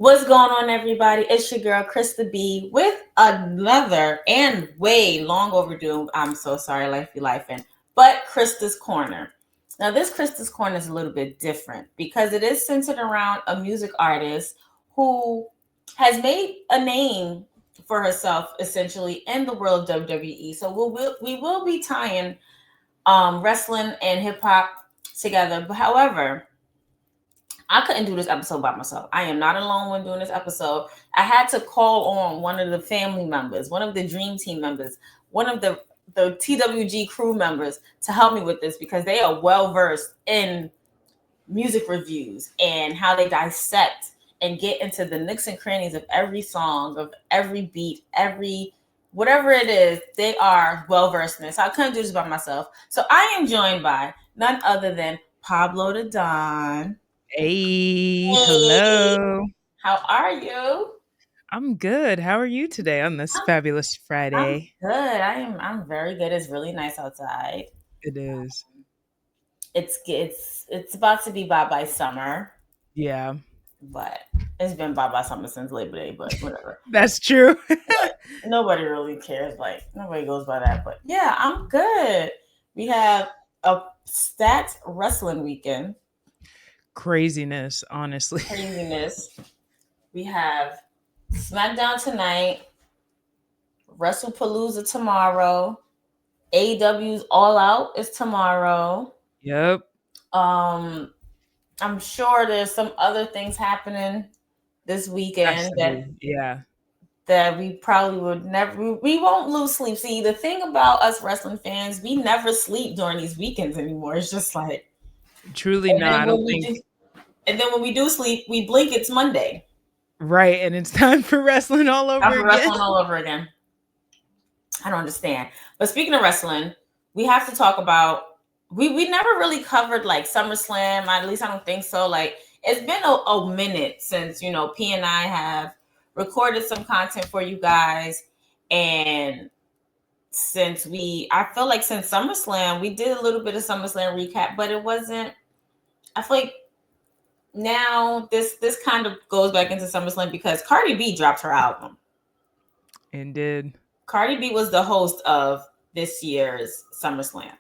What's going on, everybody? It's your girl, Krista B, with another and way long overdue. I'm so sorry, life be lifing, but Krista's Corner. Now, this Krista's Corner is a little bit different because it is centered around a music artist who has made a name for herself essentially in the world of WWE. So we will be tying wrestling and hip hop together. But however, I couldn't do this episode by myself. I am not alone when doing this episode. I had to call on one of the family members, one of the Dream Team members, one of the TWG crew members to help me with this because they are well versed in music reviews and how they dissect and get into the nooks and crannies of every song, of every beat, every whatever it is. They are well versed in it. So I couldn't do this by myself. So I am joined by none other than Pablo The Don. Hey, Hey, hello. how are you? I'm good. How are you today on this I'm, fabulous I'm Friday? good. I'm very good. It's really nice outside. It is. It's about to be bye summer, Yeah, but it's been bye summer since Labor Day. But whatever. that's true. But nobody really cares. Like nobody goes by that. But yeah, I'm good. We have a stats wrestling weekend. Craziness, honestly. Craziness. We have SmackDown tonight. WrestlePalooza tomorrow. AEW's All Out is tomorrow. Yep. Um, I'm sure there's some other things happening this Has weekend to that be. Yeah. we probably would never. We won't lose sleep. See, the thing about us wrestling fans, we never sleep during these weekends anymore. It's just like, Truly, and no, then I don't when we think. do, and then when we do sleep, we blink. It's Monday. Right. And it's time for wrestling all over I'm again. wrestling all over again. I don't understand. But speaking of wrestling, we have to talk about we never really covered like SummerSlam. At least I don't think so. Like it's been a minute since P and I have recorded some content for you guys, and I feel like since SummerSlam we did a little bit of SummerSlam recap, but it wasn't. I feel like now this kind of goes back into SummerSlam because Cardi B dropped her album. And did. Cardi B was the host of this year's SummerSlam.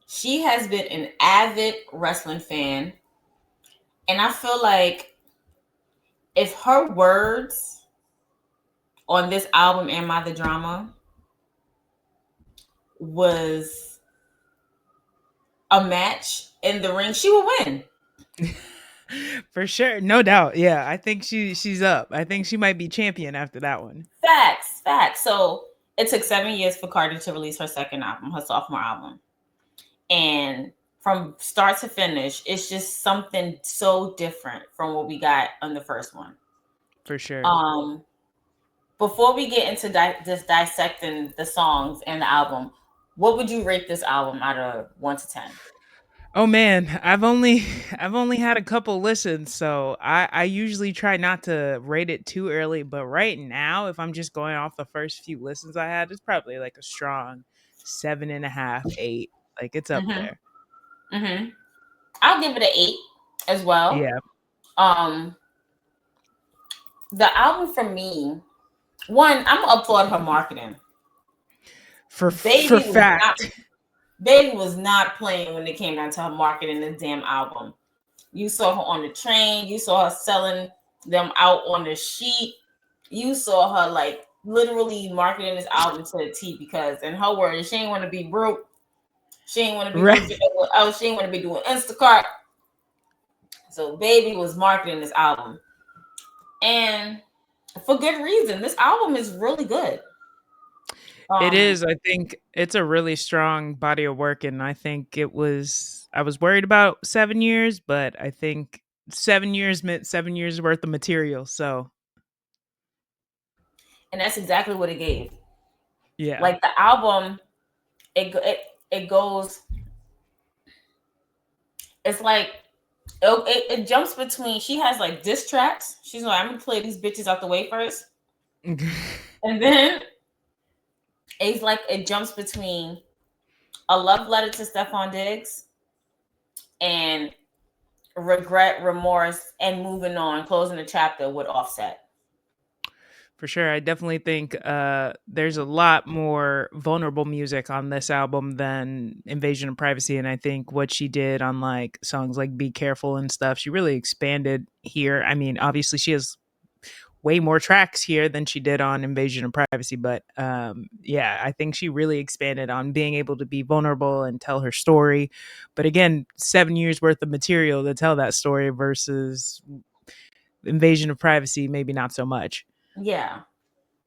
She has been an avid wrestling fan, and I feel like if her words on this album, Am I the Drama, was a match in the ring, she would win. For sure. No doubt. Yeah. I think she's up. I think she might be champion after that one. Facts. So it took 7 years for Cardi to release her second album, her sophomore album. And from start to finish, it's just something so different from what we got on the first one. For sure. Before we get into just dissecting the songs and the album, what would you rate this album out of 1 to 10? Oh man, I've only had a couple listens, so I usually try not to rate it too early. But right now, if I'm just going off the first few listens I had, it's probably like a strong 7.5, 8. Like it's up Mm-hmm. there. Mm-hmm. I'll give it an 8 as well. Yeah, Um, the album for me, one, I'm gonna applaud her marketing. for Baby was not fact. Baby was not playing when it came down to her marketing this damn album. You saw her on the train. You saw her selling them out on the sheet. You saw her like literally marketing this album to the T because, in her words, she ain't want to be broke. She ain't want to be Right. working out. She ain't want to be doing Instacart. So, Baby was marketing this album, and for good reason. This album is really good. It Um, is. I think it's a really strong body of work, and I think it was. I was worried about 7 years, but I think 7 years meant 7 years worth of material. So and that's exactly what it gave. yeah. Like the album, it goes. It's like it jumps between. She has like diss tracks. She's like, I'm gonna play these bitches out the way first, and then it's like it jumps between a love letter to Stephon Diggs and regret, remorse, and moving on, closing the chapter with Offset. For sure. I definitely think there's a lot more vulnerable music on this album than Invasion of Privacy. And I think what she did on like songs like Be Careful and stuff, she really expanded here. I mean, obviously, she has way more tracks here than she did on Invasion of Privacy. But yeah, I think she really expanded on being able to be vulnerable and tell her story. But again, 7 years worth of material to tell that story versus Invasion of Privacy, maybe not so much. Yeah.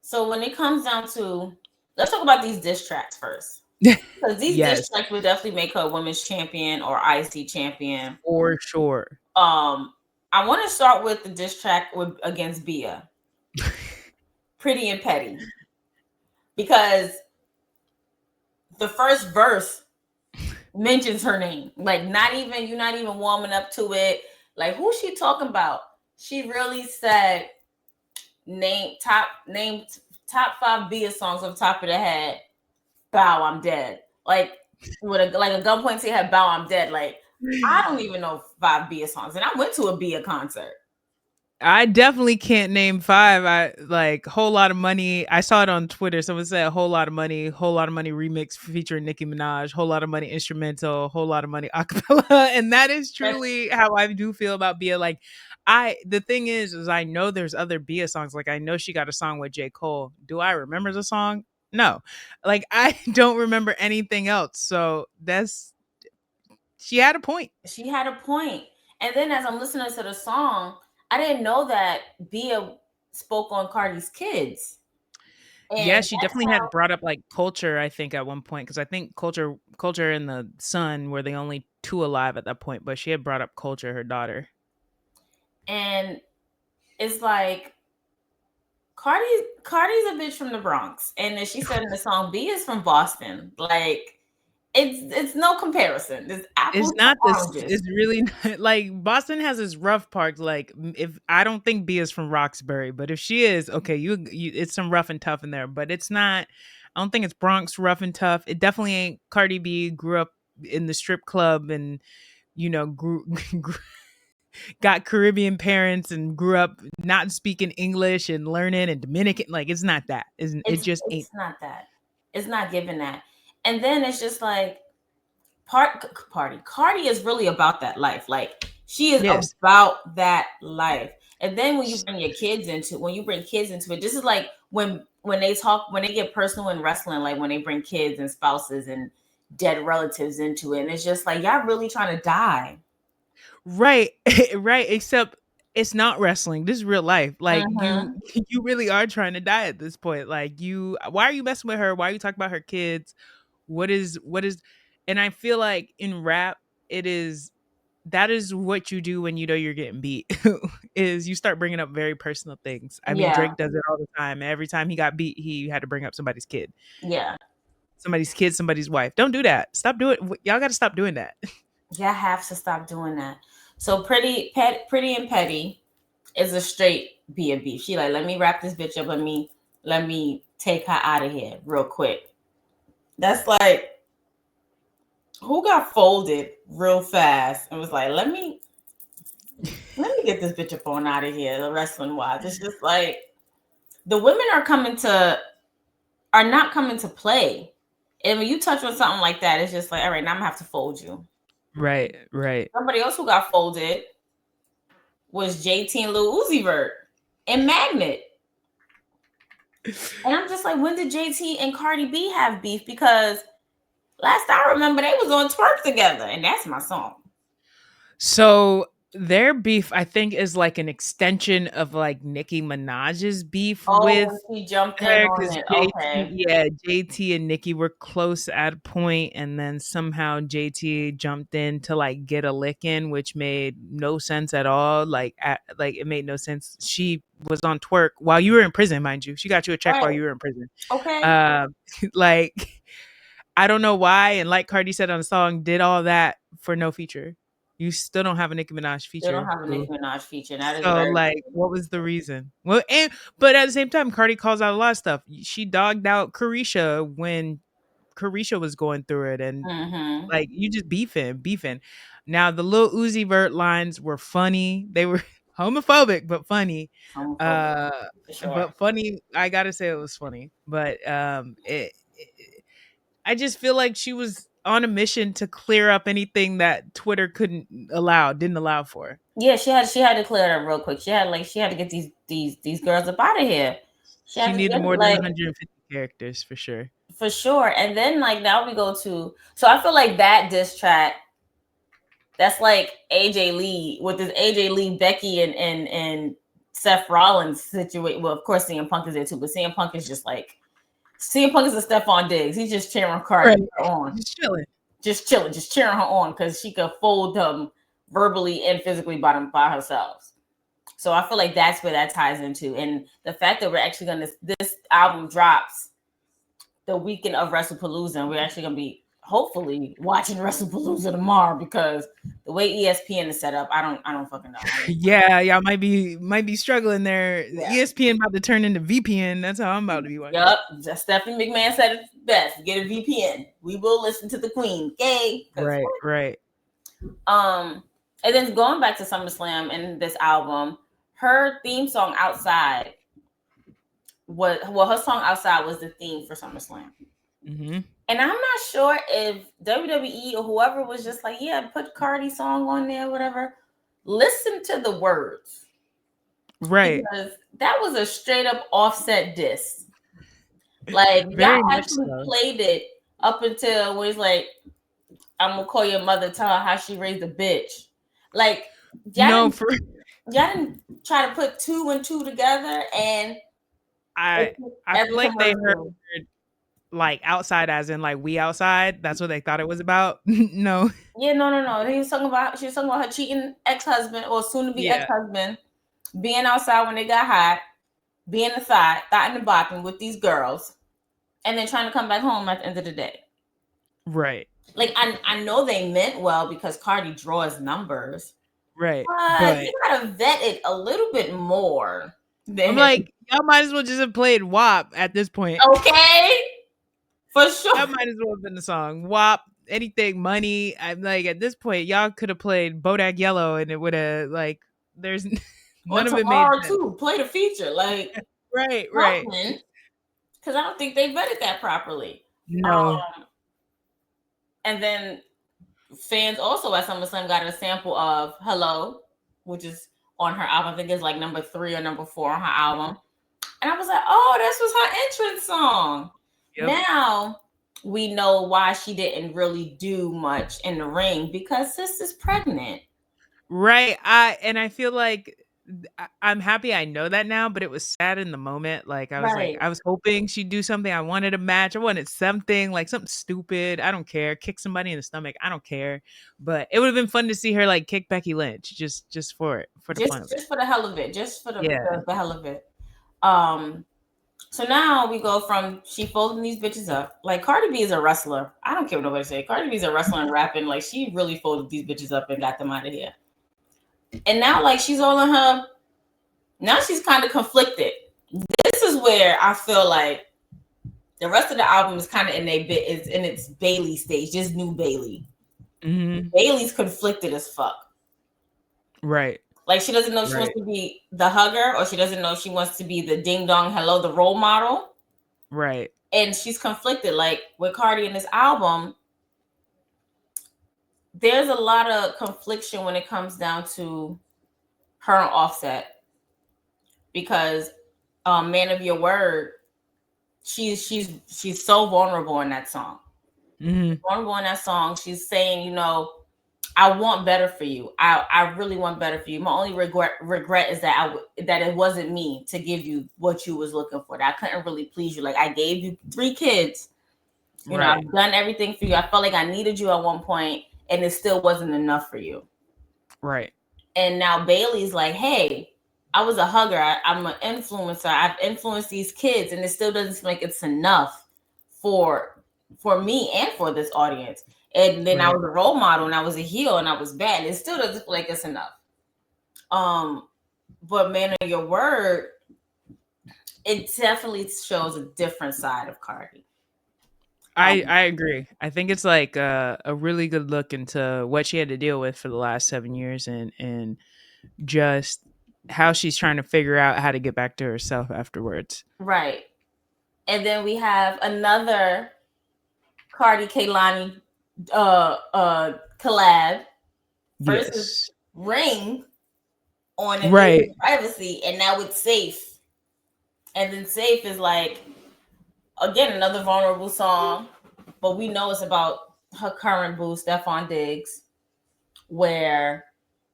So when it comes down to, let's talk about these diss tracks first. Because these diss Yes, tracks would definitely make her a women's champion or IC champion. for sure. I want to start with the diss track against Bia, Pretty and Petty, because the first verse mentions her name. Like, not even, you're not even warming up to it. Like, who's she talking about? She really said name top 5 Bia songs off the top of the head. Bow, I'm dead. Like, with a gun point to your head, bow, I'm dead. Like, I don't even know 5 Bia songs, and I went to a Bia concert. I definitely can't name 5. I like Whole Lot of Money. I saw it on Twitter. Someone said Whole Lot of Money, Whole Lot of Money remix featuring Nicki Minaj, Whole Lot of Money instrumental, Whole Lot of Money acapella. And that is That's, truly how I do feel about Bia. Like the thing is I know there's other Bia songs. Like I know she got a song with J. Cole. Do I remember the song? No. Like I don't remember anything else. So that's she had a point. she had a point. And then as I'm listening to the song, I didn't know that Bia spoke on Cardi's kids. Yeah, And she that's definitely how, had brought up, like, Culture, I think, at one point, because I think Culture and the son were the only 2 alive at that point, but she had brought up Culture, her and it's like Cardi's a bitch from the Bronx. And then she said in the song, B is from Boston. Like, it's no comparison. It's apples It's to not this oranges. it's really not like, Boston has its rough parts, like, if I don't think B is from Roxbury, but if she is, okay, you it's some rough and tough in there, but it's not I don't think it's Bronx rough and tough. It definitely ain't Cardi B grew up in the strip club and, grew got Caribbean parents and grew up not speaking English and learning and Dominican. Like it's not that. It just ain't. It's not that. It's not given that. And then it's just like party. Cardi is really about that life. Like, she is Yes. about that life. And then when you bring kids into it, this is like when they get personal in wrestling, like when they bring kids and spouses and dead relatives into it, and it's just like, y'all really trying to die. Right. Right. Except it's not wrestling. This is real life. Like you Mm-hmm. you really are trying to die at this point. Like why are you messing with her? Why are you talking about her kids? What is and I feel like in rap it is that is what you do when you know you're getting beat is you start bringing up very personal things. I mean, Yeah, Drake does it all the time. Every time he got beat, he had to bring up yeah. somebody's kid, somebody's wife. Don't do that. Stop doing. Y'all got to stop doing that. Y'all have to stop doing that. So pretty and petty is a straight be a beef. She like, let me wrap this bitch up. Let me take her out of here real quick. That's like, who got folded real fast and was like, let me get this bitch up on out of here, the wrestling wise. It's just like, the women are not coming to play. And when you touch on something like that, it's just like, all right, now I'm gonna have to fold you. Right. Right. Somebody else who got folded was JT and Lil Uzi Vert and Magnet. And I'm just like, when did JT and Cardi B have beef? Because last I remember, they was on Twerk together, and that's my song. So their beef, I think, is like an extension of like Nicki Minaj's beef Oh, with when she jumped in her on because it. JT, Okay. yeah, JT and Nicki were close at a point, and then somehow JT jumped in to like get a lick in, which made no sense at all. Like it made no sense. She was on Twerk while you were in prison, mind you. She got you a check while Right. you were in prison. Okay. Um, like I don't know why, and like Cardi said on the song, did all that for no feature. You still don't have a Nicki Minaj They don't feature, have a boo. Nicki Minaj feature, and that is So, very like, what was the reason? Well, but at the same time, Cardi calls out a lot of stuff. She dogged out Carisha when Carisha was going through it, and Mm-hmm. like you just beefing. Now the Lil Uzi Vert lines were funny. They were homophobic but funny. Homophobic, Uh, for sure. but funny. I gotta say it was funny. But I just feel like she was on a mission to clear up anything that Twitter didn't allow for. Yeah, she had to clear it up real quick. She had to get these girls up out of here. She She had to needed get more than like 150 characters for sure. for sure. And then like now we go to so I feel like that diss track that's like AJ Lee with this AJ Lee, Becky and Seth Rollins situation. Well, of course CM Punk is there too, but CM Punk is just like CM Punk is a Stephon Diggs. He's just cheering Cardi Right. on. Just chilling. Just chilling, just cheering her on because she could fold them verbally and physically by herself. So I feel like that's where that ties into. And the fact that we're actually going to, this album drops the weekend of WrestlePalooza, and we're actually going to be hopefully watching WrestlePalooza tomorrow because the way ESPN is set up, I don't fucking know. Yeah, y'all might be struggling there. Yeah. ESPN about to turn into VPN. That's how I'm about to be watching. Yep. Stephanie McMahon said it best. Get a VPN. We will listen to the Queen. Okay. Right. And then going back to SummerSlam and this album, her theme song Outside her song Outside was the theme for SummerSlam. Mm-hmm. And I'm not sure if WWE or whoever was just like, yeah, put Cardi's song on there, whatever. Listen to the words. Right. Because that was a straight up Offset diss. Like, Very y'all much actually so. played it up until where it's like, I'm going to call your mother, tell her how she raised a bitch. Like, y'all didn't try to put 2 and 2 together, and I feel like they heard like outside as in like we outside. That's what they thought it was about. No. Yeah, no. She was talking about her cheating ex-husband or soon to be ex-husband being outside when they got hot, being the thought in the bottom with these girls, and then trying to come back home at the end of the day. Right. Like I know they meant well because Cardi draws numbers. Right. But you gotta vet it a little bit more. I'm like, y'all might as well just have played WAP at this point. Okay. For sure. That might as well have been the song. WAP, anything, money. I'm like, at this point, y'all could have played Bodak Yellow and it would have like there's none of it made sense. Too. Play the feature. Like right. Because I don't think they vetted that properly. No. And then fans also at SummerSlam got a sample of Hello, which is on her album. I think it's like number 3 or number 4 on her album. And I was like, oh, this was her entrance song. Yep. Now we know why she didn't really do much in the ring because sis is pregnant. Right. I feel like I'm happy I know that now, but it was sad in the moment. Like I was like, I was hoping she'd do something. I wanted a match. I wanted something like something stupid. I don't care. Kick somebody in the stomach. I don't care. But it would have been fun to see her like kick Becky Lynch just for it, for the fun of it. Just for the hell of it. Just for the hell of it. So now we go from she folding these bitches up. Like Cardi B is a wrestler. I don't care what nobody say. Cardi B is a wrestler and rapping. Like she really folded these bitches up and got them out of here. And now like she's all in her. Now she's kind of conflicted. This is where I feel like the rest of the album is kind of in its Bailey stage, just new Bailey. Mm-hmm. Bailey's conflicted as fuck. Right. Like she doesn't know if she wants to be the hugger or she doesn't know if she wants to be the ding dong hello, the role model. Right. And she's conflicted. Like with Cardi in this album, there's a lot of confliction when it comes down to her and Offset. Because Man of Your Word, she's so vulnerable in that song. Mm-hmm. Vulnerable in that song. She's saying, you know, I want better for you. I really want better for you. My only regret is that that it wasn't me to give you what you was looking for. That I couldn't really please you. Like I gave you 3 kids. You know, I've done everything for you. I felt like I needed you at one point, and it still wasn't enough for you. Right. And now Bailey's like, hey, I was a hugger. I'm an influencer. I've influenced these kids, and it still doesn't seem like it's enough for me and for this audience. And then I was a role model, and I was a heel, and I was bad. And it still doesn't feel like it's enough. But Man of Your Word, it definitely shows a different side of Cardi. I agree. I think it's like a really good look into what she had to deal with for the last 7 years, and just how she's trying to figure out how to get back to herself afterwards. Right. And then we have another Cardi Kaylani collab versus Yes. Ring on Right. Invading Privacy, and now it's Safe. And then Safe is like, again, another vulnerable song, but we know it's about her current boo, Stephon Diggs, where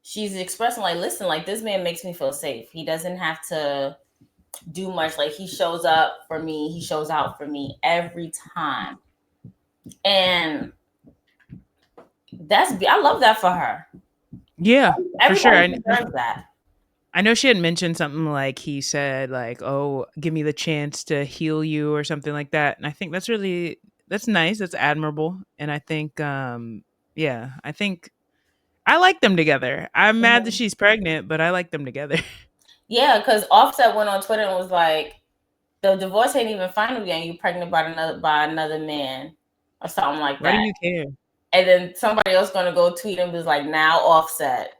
she's expressing like, listen, like this man makes me feel safe. He doesn't have to do much. Like he shows up for me, he shows out for me every time. And I love that for her. Yeah, for sure. Everybody deserves that. I know she had mentioned something like he said like, "Oh, give me the chance to heal you" or something like that. And I think that's nice, that's admirable. And I think yeah, I think I like them together. I'm mad that Mhm. she's pregnant, but I like them together. Yeah, because Offset went on Twitter and was like, the divorce ain't even final yet, and you pregnant by another man or something like Why do that. you care? And then somebody else gonna go tweet and was like, now Offset.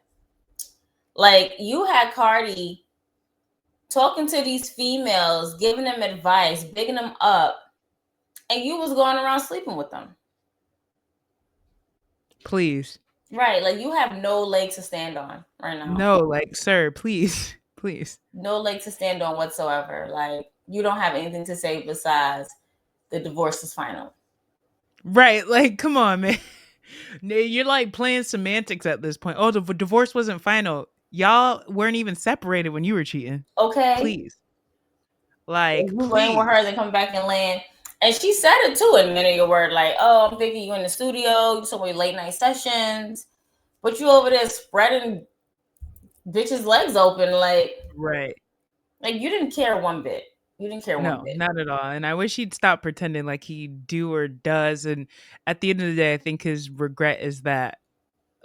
Like you had Cardi talking to these females, giving them advice, bigging them up, and you was going around sleeping with them. Please. Right. Like you have no leg to stand on right now. No, like, sir, please. Please. No leg to stand on whatsoever. Like you don't have anything to say besides the divorce is final. Right, like, come on, man. You're like playing semantics at this point. Oh, the divorce wasn't final. Y'all weren't even separated when you were cheating. Okay. Please. Like, You laying with her, please. they come back and land. And she said it too in a minute of your word, like, oh, I'm thinking you in the studio, you some late night sessions, but you over there spreading bitches' legs open, Right. like you didn't care one bit. You didn't care one No, bit. not at all. And I wish he'd stop pretending like he do or does. And at the end of the day, I think his regret is that,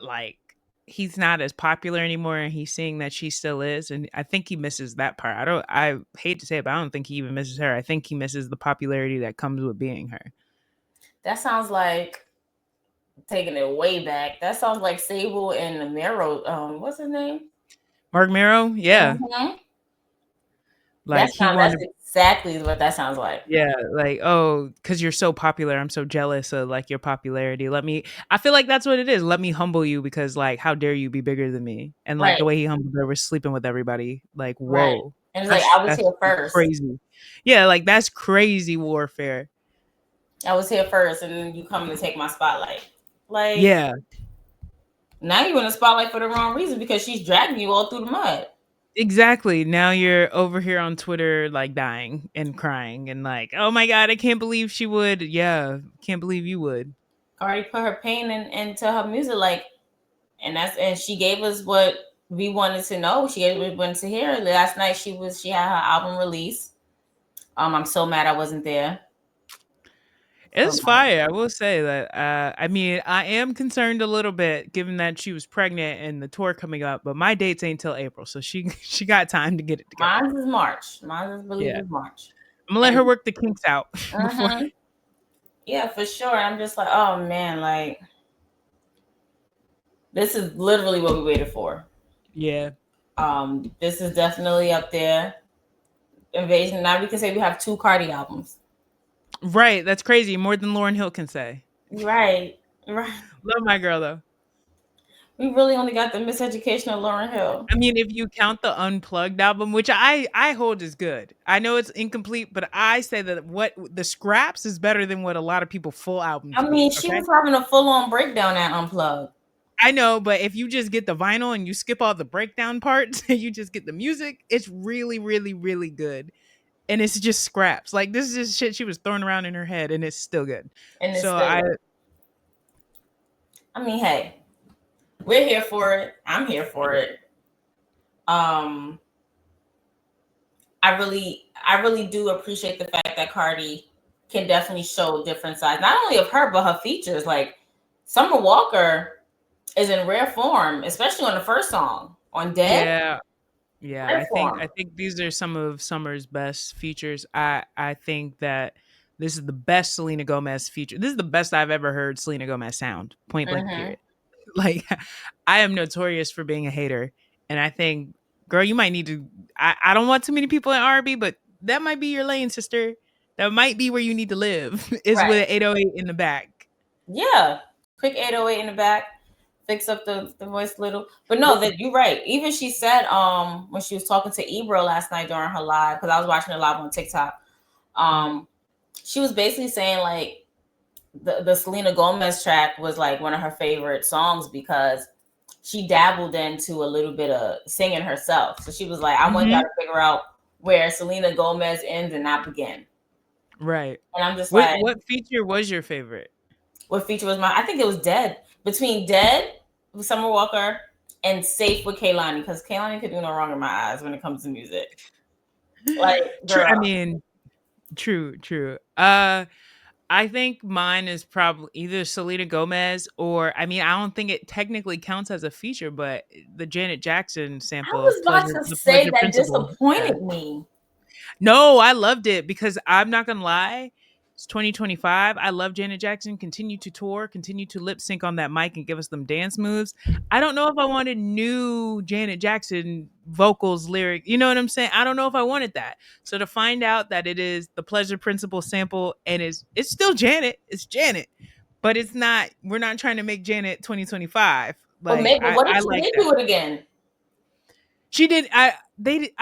like, he's not as popular anymore, and he's seeing that she still is. And I think he misses that part. I hate to say it, but I don't think he even misses her. I think he misses the popularity that comes with being her. That sounds like taking it way back. That sounds like Sable and the Mero. What's his name? Mark Mero, yeah. Mm-hmm. Like he That's wanted exactly what that sounds like. Yeah, like, "Oh, because 'cause you're so popular, I'm so jealous of, like, your popularity. I feel like that's what it is. Let me humble you because, like, how dare you be bigger than me?" And, like, Right, the way he humbled her was sleeping with everybody. Like, right. whoa. And it's like That's I was that's here first. crazy. Yeah, like, that's crazy warfare. I was here first, and then you come to take my spotlight. Like Yeah, now you're in the spotlight for the wrong reason because she's dragging you all through the mud. exactly. Now you're over here on Twitter, like, dying and crying and like, "Oh my god, I can't believe she would." Yeah, can't believe you would. Already put her pain into her music, like, and she gave us what we wanted to know. She gave us what we wanted to hear. Last night she had her album release. I'm so mad I wasn't there. So It's mad. fire. I will say that. I mean, I am concerned a little bit, given that she was pregnant and the tour coming up. But my dates ain't till April, so she she got time to get it together. Mine is March. Mine is believe Yeah, is March. I'm gonna let her And work the kinks out before. yeah, for sure. I'm just like, oh man, like this is literally what we waited for. Yeah, This is definitely up there. Invasion. Now we can say we have two Cardi albums. right. That's crazy. More than Lauren Hill can say. Right. Right. Love my girl though. We really only got the Miseducation of Lauren Hill. I mean, if you count the Unplugged album, which I hold is good. I know it's incomplete, but I say that what the scraps is better than what a lot of people full albums I mean, be. she Okay. was having a full on breakdown at Unplugged. I know, but if you just get the vinyl and you skip all the breakdown parts and you just get the music, it's really, really, really good. And it's just scraps. Like this is just shit she was throwing around in her head, and it's still good. And it's So still, I mean, hey, we're here for it. I'm here for it. Um, I really do appreciate the fact that Cardi can definitely show different sides, not only of her, but her features. Like Summer Walker is in rare form, especially on the first song on Dead. yeah, yeah. Rare I form. think these are some of Summer's best features. I think that This is the best Selena Gomez feature. This is the best I've ever heard Selena Gomez sound. Point blank. Mm-hmm. Period. Like, I am notorious for being a hater, and I think, girl, you might need to. I don't want too many people in R&B, but that might be your lane, sister. That might be where you need to live. Is Right. with an 808 in the back. Yeah. Quick 808 in the back. Fix up the voice a little. But no, that you're right. Even she said when she was talking to Ebro last night during her live, because I was watching it live on TikTok. She was basically saying like the Selena Gomez track was like one of her favorite songs because she dabbled into a little bit of singing herself. So she was like, I want y'all to figure out where Selena Gomez ends and I begin. Right. And I'm just like, What feature was your favorite? what feature was I think it was Dead. Between Dead with Summer Walker and Safe with Kehlani, because Kehlani could do no wrong in my eyes when it comes to music. Like, True. girl. I mean, true. I think mine is probably either Selena Gomez or, I mean, I don't think it technically counts as a feature, but the Janet Jackson I sample, was about to the say Pleasure that Principle. Yeah. disappointed me. No, I loved it because I'm not gonna lie. It's 2025. I love Janet Jackson. Continue to tour, continue to lip sync on that mic and give us them dance moves. I don't know if I wanted new Janet Jackson vocals, lyric. You know what I'm saying? I don't know if I wanted that. So to find out that it is the Pleasure Principle sample and it's still Janet. It's Janet, but it's not. We're not trying to make Janet 2025. But Like maybe, what if I she like did that. do it again? She did. I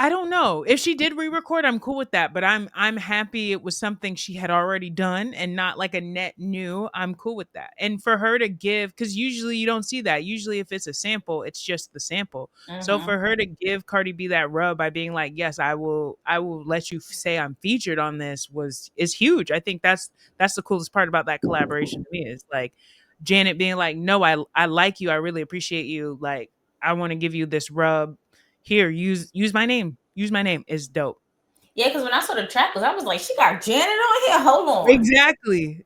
don't know if she did re-record. I'm cool with that, but I'm happy it was something she had already done and not like a net new. I'm cool with that. And for her to give, because usually you don't see that. Usually if it's a sample, it's just the sample. So Mm-hmm. for her to give Cardi B that rub by being like, yes, I will let you say I'm featured on this is huge. I think that's the coolest part about that collaboration to me is like Janet being like, no, I like you, I really appreciate you, like I want to give you this rub here, use my name. Use my name is dope. Yeah, because when I saw the track, I was like, she got Janet on here. Hold on. Exactly.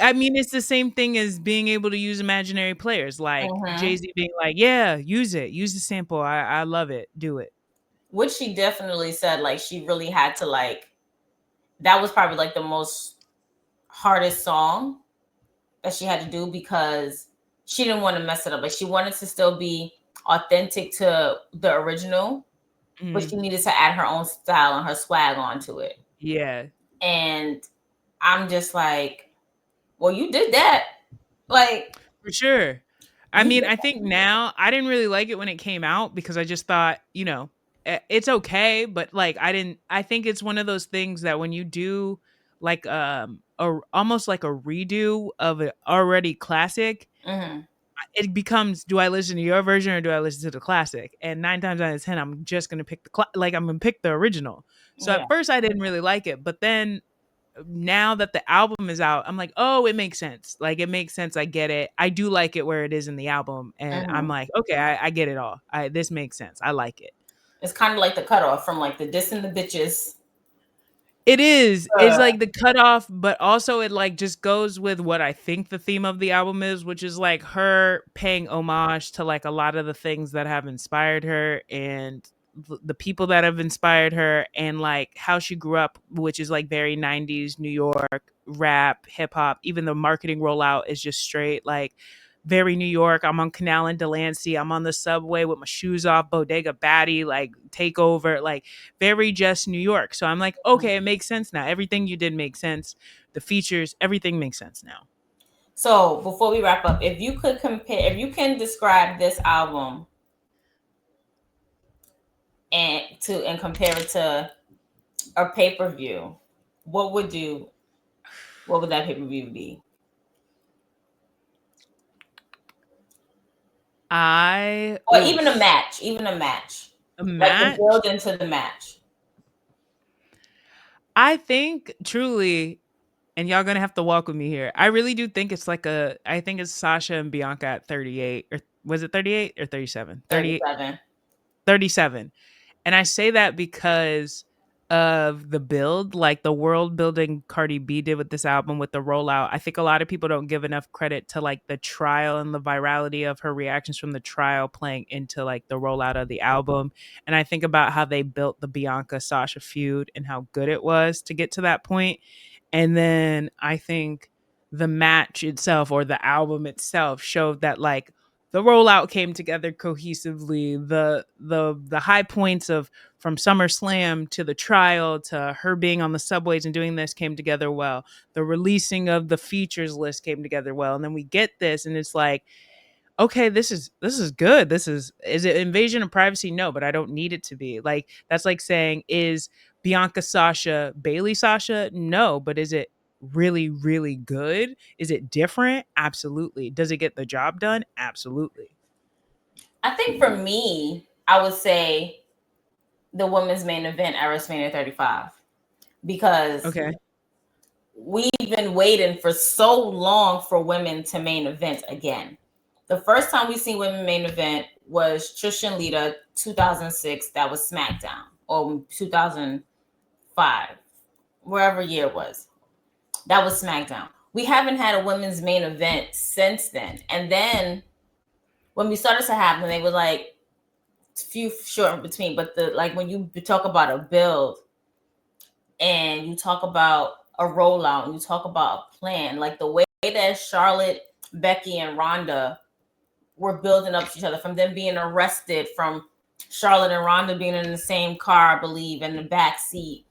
I mean, it's the same thing as being able to use imaginary players, like Mm-hmm. Jay-Z being like, yeah, use it, use the sample. I love it. Do it. Which she definitely said, like, she really had to, like, that was probably like the most hardest song that she had to do because she didn't want to mess it up. Like, she wanted to still be authentic to the original, but she Mm, needed to add her own style and her swag onto it. yeah, And I'm just like, well, you did that. Like, for sure. I you mean, did I think now I didn't really like it when it came out because I just thought, it's okay, but like I think it's one of those things that when you do like almost like a redo of an already classic, Mm-hmm. it becomes, do I listen to your version or do I listen to the classic? And 9 times out of 10, I'm just gonna pick I'm gonna pick the original. So Yeah. at first I didn't really like it, but then now that the album is out, I'm like, oh, it makes sense. Like it makes sense. I get it. I do like it where it is in the album, and I'm Mm-hmm. like, okay, I get it all. This makes sense. I like it. It's kind of like the cutoff from like the Diss and the Bitches. It is. It's Uh, like the cutoff, but also it like just goes with what I think the theme of the album is, which is like her paying homage to like a lot of the things that have inspired her and the people that have inspired her and like how she grew up, which is like very 90s New York rap, hip hop. Even the marketing rollout is just straight like very New York. I'm on Canal and Delancey. I'm on the subway with my shoes off, Bodega Batty, like takeover, like very just New York. So I'm like, okay, it makes sense now. Everything you did makes sense. The features, everything makes sense now. so before we wrap up, if you can describe this album and compare it to a pay-per-view, what would that pay-per-view be? I Or even oof even a match, a like the match. build into the match. I think truly, and y'all gonna have to walk with me here. I really do think it's like I think it's Sasha and Bianca at 38, or was it 38 or 37? 38, 37. 37. And I say that because of the build, like the world building Cardi B did with this album with the rollout. I think a lot of people don't give enough credit to like the trial and the virality of her reactions from the trial playing into like the rollout of the album. And I think about how they built the Bianca Sasha feud and how good it was to get to that point. And then I think the match itself or the album itself showed that like the rollout came together cohesively. The high points of from SummerSlam to the trial to her being on the subways and doing this came together well. The releasing of the features list came together well. And then we get this and it's like, okay, this is good. Is it invasion of privacy? No, but I don't need it to be. Like that's like saying, is Bianca Sasha Bailey Sasha? No, but is it really, really good? Is it different? Absolutely. Does it get the job done? Absolutely. I think for me, I would say the women's main event at WrestleMania 35 because Okay. we've been waiting for so long for women to main event again. The first time we seen women main event was Trish and Lita 2006. That was SmackDown, or 2005, wherever year it was. That was SmackDown. We haven't had a women's main event since then. And then when we started to have them, they were like few short in between. But the like when you talk about a build and you talk about a rollout and you talk about a plan, like the way that Charlotte, Becky, and Ronda were building up to each other, from them being arrested, from Charlotte and Ronda being in the same car, I believe, in the back seat,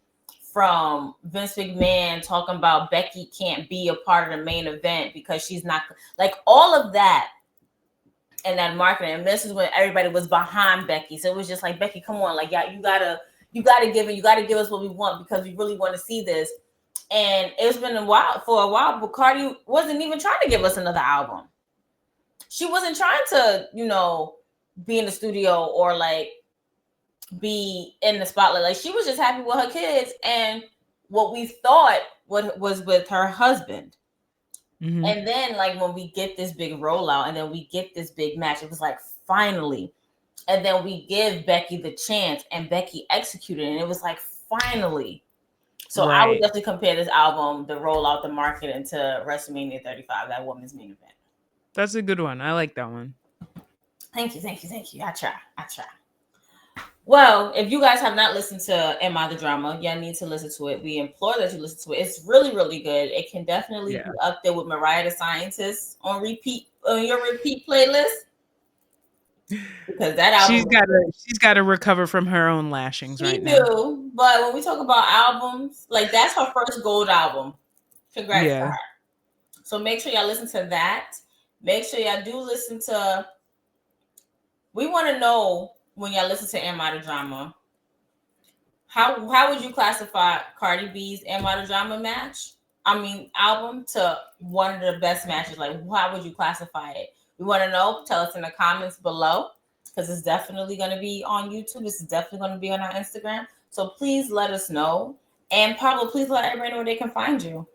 from Vince McMahon talking about Becky can't be a part of the main event because she's not, like all of that and that marketing. And this is when everybody was behind Becky. So it was just like, Becky, come on, like, yeah, you gotta give us what we want because we really want to see this. And it's been for a while, but Cardi wasn't even trying to give us another album. She wasn't trying to, be in the studio or like be in the spotlight. Like she was just happy with her kids and what we thought was with her husband. Mm-hmm. And then like when we get this big rollout and then we get this big match, it was like finally. And then we give Becky the chance and Becky executed and it was like finally. So Right. I would definitely compare this album, the rollout, the marketing to WrestleMania 35, that women's main event. That's a good one. I like that one. Thank you. I try. Well, if you guys have not listened to Am I the Drama, y'all need to listen to it. We implore that you listen to it. It's really, really good. It can definitely be up there with Mariah the Scientist on your repeat playlist. Because that album, she's got to recover from her own lashings right now. But when we talk about albums, like that's her first gold album. Congrats to her. So make sure y'all listen to that. Make sure y'all do listen to. We want to know when y'all listen to Am I the Drama, how would you classify Cardi B's Am I the Drama album to one of the best matches? Like, how would you classify it? We want to know. Tell us in the comments below because it's definitely going to be on YouTube. This is definitely going to be on our Instagram. So please let us know. And Pablo, please let everybody know where they can find you.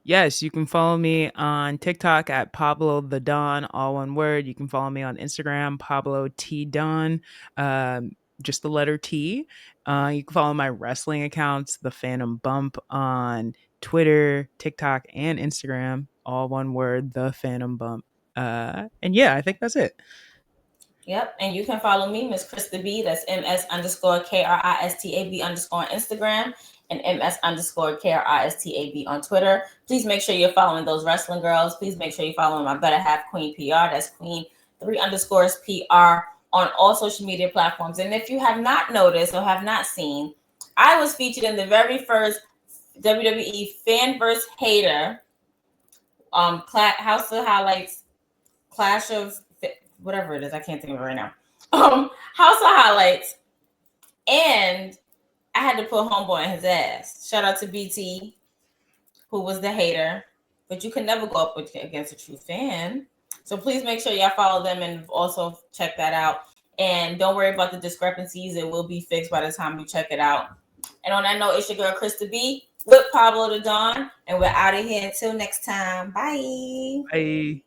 Yes, you can follow me on TikTok at Pablo The Don, all one word. You can follow me on Instagram, Pablo T Don, just the letter T. You can follow my wrestling accounts, The Phantom Bump, on Twitter, TikTok, and Instagram, all one word, The Phantom Bump. And yeah, I think that's it. Yep. And you can follow me, Miss Krista B. That's MS_KRISTAB_ on Instagram and MS_KRISTAB on Twitter. Please make sure you're following those wrestling girls. Please make sure you're following my better half, Queen PR. That's Queen 3_ PR on all social media platforms. And if you have not noticed or have not seen, I was featured in the very first WWE Fan vs. Hater House of Highlights, Clash of whatever it is, I can't think of it right now. House of Highlights, and I had to put homeboy in his ass. Shout out to BT, who was the hater, but you can never go up against a true fan. So please make sure y'all follow them and also check that out. And don't worry about the discrepancies; it will be fixed by the time you check it out. And on that note, it's your girl Krista B with Pablo The Don, and we're out of here until next time. Bye. Bye.